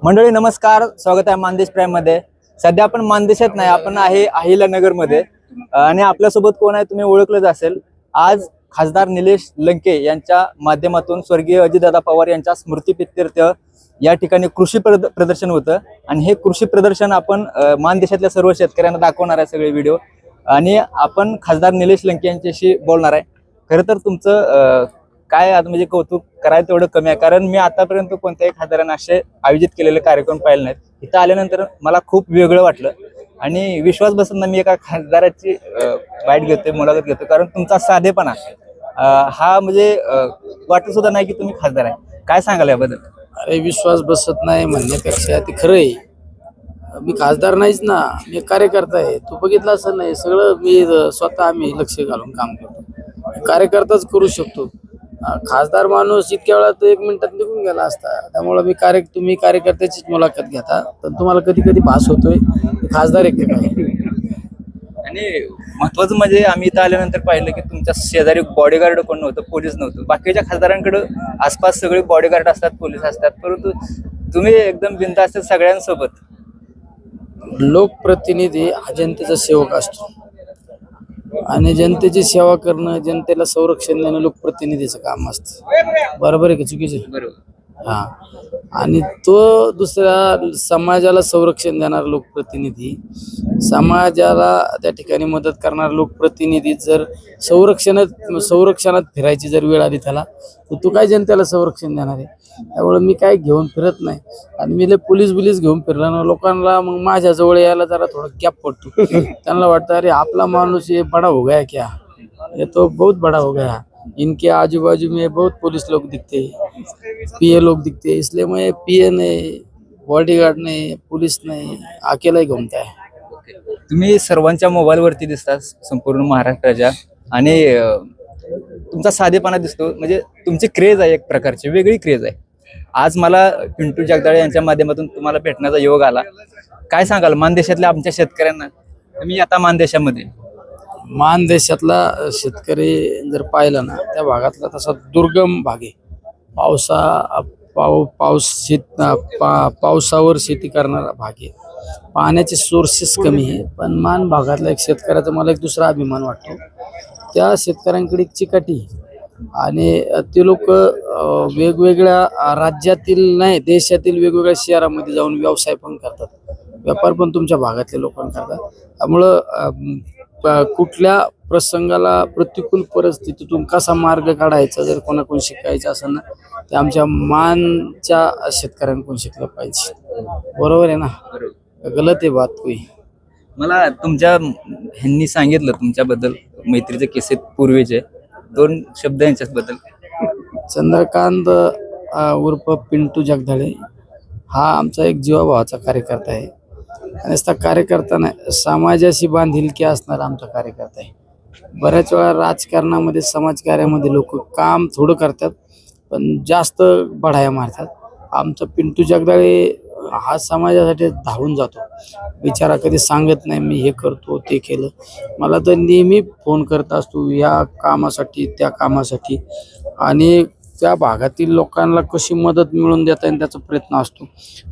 मंडळी नमस्कार, स्वागत आहे मानदेश प्राईम मध्ये। सध्या आपण मानदेशात नाही, आपण आहे अहिल्यानगर मध्ये आणि आपल्यासोबत कोण आहे तुम्ही ओळखलंच असेल। आज खासदार निलेश लंके यांच्या माध्यमातून स्वर्गीय अजितदादा पवार यांच्या स्मृतिप्रीत्यर्थ या ठिकाणी कृषी प्रदर्शन होतं आणि हे कृषी प्रदर्शन आपण मानदेशातल्या सर्व शेतकऱ्यांना दाखवणार आहे सगळे व्हिडिओ आणि आपण खासदार निलेश लंके यांच्याशी बोलणार आहे। खरं तर तुमचं काय आता म्हणजे कौतुक करायचं तेवढं कमी आहे, कारण मी आतापर्यंत कोणत्याही खासदारांना असे आयोजित केलेले कार्यक्रम पाहिले नाहीत। इथं आल्यानंतर मला खूप वेगळं वाटलं आणि विश्वास बसत नाही मी एका खासदाराची बाईट घेतोय, मुलाखत घेतोय, कारण तुमचा साधेपणा हा म्हणजे वाटत सुद्धा नाही की तुम्ही खासदार आहे। काय सांगाल याबद्दल? अरे विश्वास बसत नाही म्हणण्यापेक्षा ते खरं आहे। मी खासदार नाहीच ना, मी कार्यकर्ता आहे। तू बघितलं असं नाही, सगळं मी स्वतः आम्ही लक्ष घालून काम करतो। कार्यकर्ताच करू शकतो। खासदार माणूस इतक्या वेळात 1 मिनिटात निघून गेला असता। त्यामुळे तुम्ही कार्यकर्त्याचीच मुलाखत घेता, तर तुम्हाला कधी कधी भास होतोय खासदार एक काय। आणि महत्वाचं म्हणजे आम्ही इथं आल्यानंतर पाहिलं की तुमच्या शेजारी बॉडीगार्ड कोण नव्हतं, पोलीस नव्हतं। बाकीच्या खासदारांकडे आसपास सगळे बॉडीगार्ड असतात, पोलीस असतात, परंतु तुम्ही एकदम बिनधास्त सगळ्यांसोबत। लोकप्रतिनिधी हा जनतेचा सेवक असतो आणि जनतेची सेवा करणं, जनतेला संरक्षण देणं लोकप्रतिनिधीचं काम असतं। बरोबर आहे की चुकीचं? बरोबर। हा, आणि तो दुसऱ्या समाजाला संरक्षण देणारा लोकप्रतिनिधी, समाजाला त्या ठिकाणी मदत करणारा लोकप्रतिनिधी जर संरक्षणात फिरायची जर वेळ आली त्याला, तर तू काय जनतेला संरक्षण देणार आहे? त्यामुळे मी काय घेऊन फिरत नाही आणि मी पोलीस घेऊन फिरला ना, लोकांना मग माझ्या जवळ यायला जरा थोडा गॅप पडतो। त्यांना वाटतं अरे आपला माणूस ये बड़ा हो गया क्या, ये तो बहुत बड़ा हो गया, इनके आजू बाजू में बहुत पुलिस लोग दिखते, पीए लोग दिखते, इसलिए मैं पीए नहीं, बॉडीगार्ड नहीं, पुलिस नहीं, अकेला ही घूमता है। तुम्ही सर्वांच्या मोबाईलवरती दिसता संपूर्ण महाराष्ट्राच्या आणि तुमचा साधेपणा दिसतो, म्हणजे तुमची क्रेज आहे, एक प्रकारची वेगळी क्रेज आहे। आज मला पिंटू जगदाळे यांच्या माध्यमातून तुम्हाला भेटण्याचा योग आला। काय सांगाल मानदेशातल्या आमच्या शेतकऱ्यांना? तुम्ही आता मानदेशातला शेतकरी जर पाहिलं ना, त्या भागातला तसा दुर्गम भाग आहे। पावसावर शेती करणारा भाग आहे। पाण्याचे सोर्सेस कमी आहे, पण मान भागातला एक शेतकऱ्याचा मला एक दुसरा अभिमान वाटतो। त्या शेतकऱ्यांकडे एक चिकाटी आणि ते लोक वेगवेगळ्या राज्यातील नाही, देशातील वेगवेगळ्या शहरामध्ये जाऊन व्यवसाय पण करतात, व्यापार पण तुमच्या भागातले लोक करतात। त्यामुळं कुठल्या प्रसंगाला, प्रतिकूल परिस्थितीतून कसा मार्ग काढायचा जर कोणाकडून शिकायचं असेल ना, ते आमच्या मानच्या शेतकऱ्यांकडून शिकलं पाहिजे। बरोबर आहे ना? गलत आहे बात कोई? मला तुमच्या ह्यांनी सांगितलं तुमच्याबद्दल, मैत्रीचे किस्से पूर्वीचे 2 शब्द यांच्याबद्दल। चंद्रकांत उर्फ पिंटू जगदाळे हा आमचा एक जीवाभावाचा कार्यकर्ता आहे आणि त्या कार्यकर्ता नाही, समाजाशी बांधिलकी असणारा आमचा कार्यकर्ता आहे। बऱ्याच वेळा राजकारणामध्ये, समाजकार्यामध्ये लोक काम थोडं करतात पण जास्त बढाया मारतात। आमचा पिंटू जगदाळे हा समाजासाठी धावून जातो, बिचारा कधी सांगत नाही मी हे करतो ते केलं। मला तर नेहमी फोन करत असतो या कामासाठी त्या कामासाठी, आणि त्या भागातील लोकांना कशी मदत मिळवून देता येईल त्याचा प्रयत्न असतो।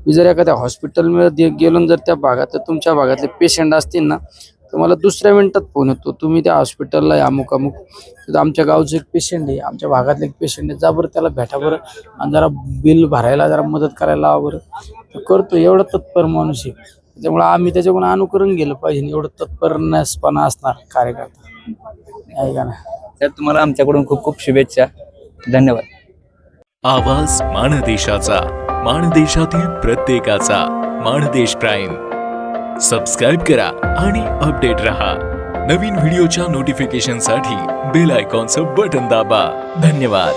मी जर एखाद्या हॉस्पिटलमध्ये गेलो, जर त्या भागात तुमच्या भागातले पेशंट असतील ना, तर मला दुसऱ्या मिनिटात फोन येतो, तुम्ही त्या हॉस्पिटलला या, अमुक अमुक आमच्या गावचं एक पेशंट आहे, आमच्या भागातलं एक पेशंट आहे, जा बरं त्याला भेटा बरं आणि जरा बिल भरायला जरा मदत करायला लावा बरं। तो करतो, एवढं तत्पर माणूस आहे। त्यामुळे आम्ही त्याच्याकडून अनुकरण गेलं पाहिजे, एवढं तत्परपणा असणार कार्यकर्ता आहे का ना। तर तुम्हाला आमच्याकडून खूप खूप शुभेच्छा, धन्यवाद। आवाज माणदेशाचा, माणदेशातील प्रत्येकाचा, माणदेश प्राईम। सबस्क्राईब करा आणि अपडेट रहा। नवीन व्हिडिओच्या नोटिफिकेशनसाठी बेल आयकॉनचं बटन दाबा। धन्यवाद।